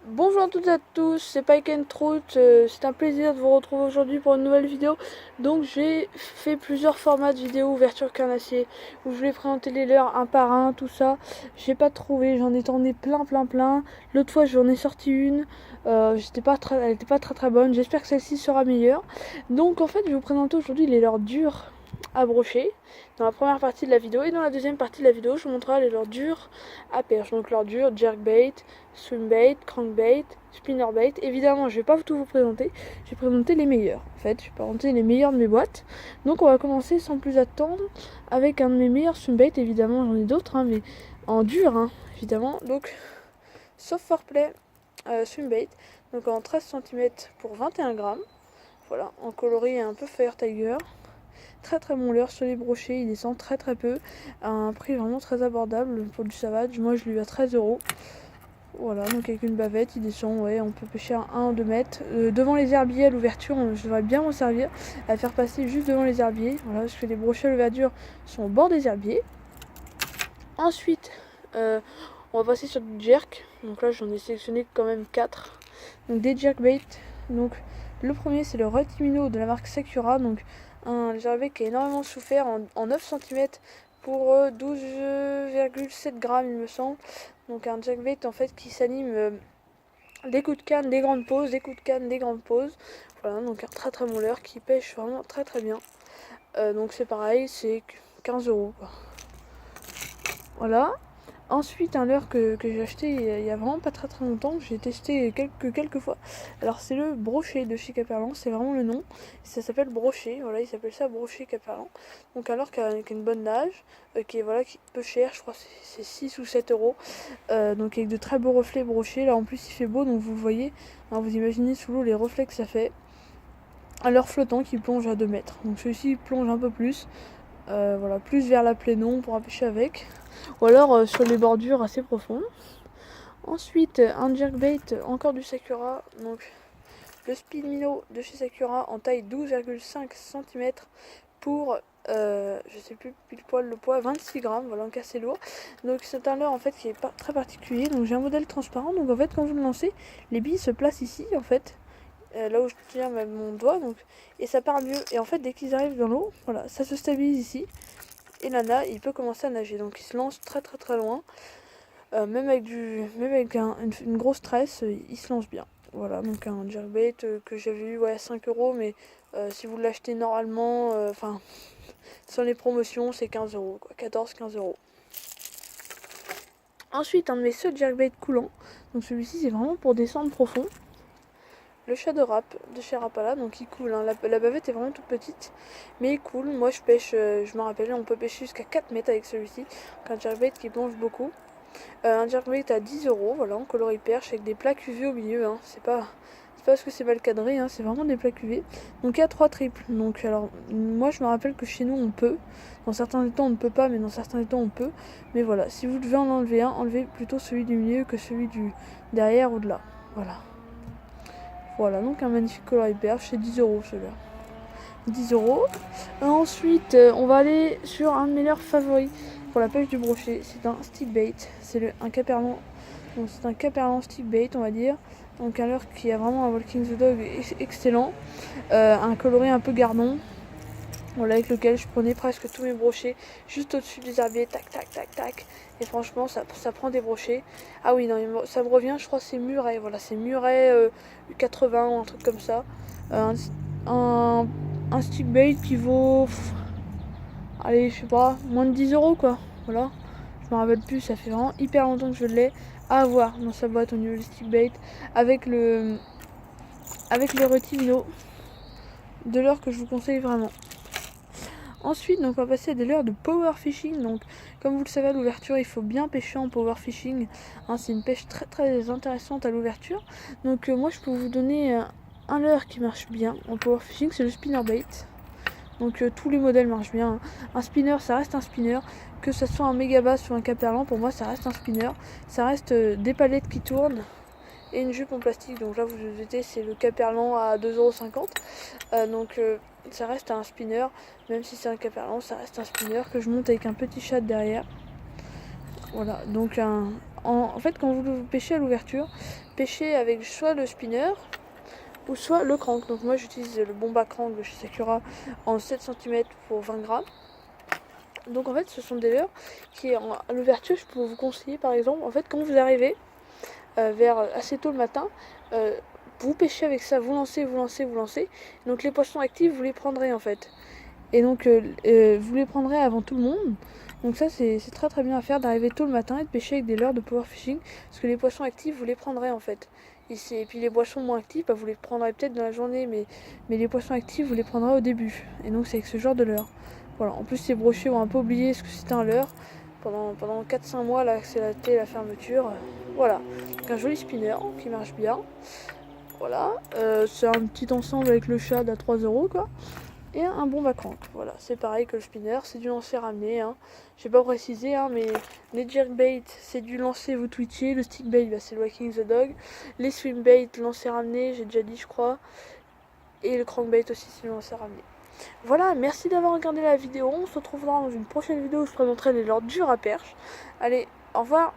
Bonjour à toutes et à tous, c'est Pike and Trout, c'est un plaisir de vous retrouver aujourd'hui pour une nouvelle vidéo. Donc j'ai fait plusieurs formats de vidéos ouverture carnassier où je voulais présenter les leurs un par un, tout ça. J'ai pas trouvé, j'en ai tourné plein. L'autre fois j'en ai sorti une, elle était pas très bonne, j'espère que celle-ci sera meilleure. Donc en fait je vais vous présenter aujourd'hui les leurs durs à brocher dans la première partie de la vidéo, et dans la deuxième partie de la vidéo je vous montrerai les leurs durs à perche. Donc leurs durs, jerkbait, swimbait, crankbait, spinnerbait. Évidemment, je vais pas tout vous présenter, je vais présenter les meilleurs. En fait, je vais présenter les meilleurs de mes boîtes. Donc on va commencer sans plus attendre avec un de mes meilleurs swimbait. Évidemment, j'en ai d'autres, hein, mais en dur, hein, évidemment. Donc, Soft Foreplay swimbait, donc en 13 cm pour 21 grammes. Voilà, en coloris un peu Fire Tiger. Très bon leurre sur les brochets, il descend très peu, à un prix vraiment très abordable pour du savage. Moi je l'ai eu à 13 €. Voilà, donc avec une bavette, il descend, ouais, on peut pêcher à 1 ou 2 mètres. Devant les herbiers à l'ouverture, je devrais bien m'en servir, à faire passer juste devant les herbiers. Voilà, parce que les brochets à l'ouverture sont au bord des herbiers. Ensuite, on va passer sur du jerk. Donc là, j'en ai sélectionné quand même 4. Donc des jerkbait. Donc le premier, c'est le Rotimino de la marque Sakura. Donc un jerkbait qui a énormément souffert en 9 cm pour 12,7 grammes, il me semble. Donc un jerkbait en fait qui s'anime des coups de canne, des grandes pauses, des coups de canne, des grandes pauses. Voilà, donc un très bon leurre qui pêche vraiment très bien. Donc c'est pareil, c'est 15 € quoi. Voilà. Ensuite, un leurre que j'ai acheté il y a vraiment pas très longtemps, que j'ai testé quelques fois. Alors c'est le brochet de chez Caperlan, c'est vraiment le nom. Ça s'appelle brochet, voilà, il s'appelle ça brochet Caperlan. Donc un leurre qui a une bonne nage, qui est peu cher, je crois c'est 6 ou 7 €. Donc avec de très beaux reflets brochés. Là en plus il fait beau, donc vous voyez, hein, vous imaginez sous l'eau les reflets que ça fait. Un leurre flottant qui plonge à 2 mètres. Donc celui-ci plonge un peu plus. Voilà, plus vers la plénon, on pourra pêcher avec. Ou alors sur les bordures assez profondes. Ensuite, un jerkbait, encore du Sakura. Donc le Speed Minnow de chez Sakura en taille 12,5 cm pour, je sais plus pile poil le poids, 26 grammes, voilà, donc assez lourd. Donc c'est un leurre en fait qui est pas très particulier. Donc j'ai un modèle transparent, donc en fait quand vous le lancez, les billes se placent ici en fait. Là où je tiens mon doigt, donc, et ça part mieux. Et en fait, dès qu'ils arrivent dans l'eau, voilà, ça se stabilise ici. Et Nana, il peut commencer à nager. Donc il se lance très loin. Même avec une grosse tresse, il se lance bien. Voilà, donc un jerkbait que j'avais eu, ouais, à 5 €, mais si vous l'achetez normalement, enfin, sans les promotions, c'est 15 €, quoi, 14-15 €. Ensuite, un de mes seuls jerkbaits coulants. Donc celui-ci, c'est vraiment pour descendre profond. Le Shadow Rap de chez Rapala, donc il coule, hein. La bavette est vraiment toute petite, mais il coule. Moi je pêche, je me rappelle, on peut pêcher jusqu'à 4 mètres avec celui-ci. Donc un jerkbait qui plonge beaucoup. Un jerkbait à 10 €, voilà, en coloris perche avec des plaques UV au milieu, hein. C'est pas parce que c'est mal cadré, hein, c'est vraiment des plaques UV. Donc il y a 3 triples. Donc alors, moi je me rappelle que chez nous on peut. Dans certains étangs on ne peut pas, mais dans certains étangs on peut. Mais voilà, si vous devez en enlever un, enlevez plutôt celui du milieu que celui du derrière ou de là. Voilà. Voilà, donc un magnifique coloris perche, c'est 10 € celui-là. 10 €. Ensuite, on va aller sur un de mes leurres favoris pour la pêche du brochet. C'est un stickbait. C'est un Caperlan. Donc c'est un Caperlan stickbait, on va dire. Donc un leurre qui a vraiment un Walking the Dog excellent. Un coloris un peu gardon. Voilà, avec lequel je prenais presque tous mes brochets juste au-dessus des herbiers, tac. Et franchement, ça prend des brochets. Ah oui, non, ça me revient, je crois que c'est Muret. Voilà, c'est Muret 80 ou un truc comme ça. Un stickbait qui vaut, allez, je sais pas, moins de 10 € quoi. Voilà, je me rappelle plus, ça fait vraiment hyper longtemps que je l'ai à avoir dans sa boîte au niveau du stickbait. Avec le Rotimino de l'heure que je vous conseille vraiment. Ensuite, donc, on va passer à des leurres de power fishing. Donc, comme vous le savez, à l'ouverture, il faut bien pêcher en power fishing. Hein, c'est une pêche très intéressante à l'ouverture. Donc, moi, je peux vous donner un leurre qui marche bien en power fishing, c'est le spinnerbait. Donc, tous les modèles marchent bien. Un spinner, ça reste un spinner. Que ce soit un méga bass ou un caperlan, pour moi, ça reste un spinner. Ça reste des palettes qui tournent et une jupe en plastique. Donc là, vous verrez, c'est le caperlan à 2,50 €. Donc ça reste un spinner, même si c'est un caperlan, ça reste un spinner que je monte avec un petit chat derrière. Voilà, donc en fait quand vous pêchez à l'ouverture, pêchez avec soit le spinner ou soit le crank. Donc moi j'utilise le Bomba Crank de chez Sakura en 7 cm pour 20 grammes. Donc en fait ce sont des leurres qui à l'ouverture je peux vous conseiller par exemple, en fait quand vous arrivez vers assez tôt le matin, vous pêchez avec ça, vous lancez. Donc les poissons actifs vous les prendrez en fait. Et donc vous les prendrez avant tout le monde. Donc ça c'est très bien à faire, d'arriver tôt le matin et de pêcher avec des leurres de power fishing. Parce que les poissons actifs vous les prendrez en fait. Et puis les poissons moins actifs, bah, vous les prendrez peut-être dans la journée, mais les poissons actifs vous les prendrez au début. Et donc c'est avec ce genre de leurre. Voilà. En plus ces brochets ont un peu oublié ce que c'était un leurre. Pendant 4-5 mois là c'est la fermeture. Voilà. Donc un joli spinner qui marche bien. Voilà. C'est un petit ensemble avec le shad à 3 € quoi. Et un Bomba Crank. Voilà, c'est pareil que le spinner, c'est du lancer ramené. Hein. J'ai pas précisé, hein, mais les jerkbait, c'est du lancer vous twitchez. Le stickbait, bah, c'est le Waking the Dog. Les swimbait, lancer ramené, j'ai déjà dit, je crois. Et le crankbait aussi, c'est du lancer ramené. Voilà, merci d'avoir regardé la vidéo. On se retrouvera dans une prochaine vidéo où je présenterai les leurres durs à perche. Allez, au revoir.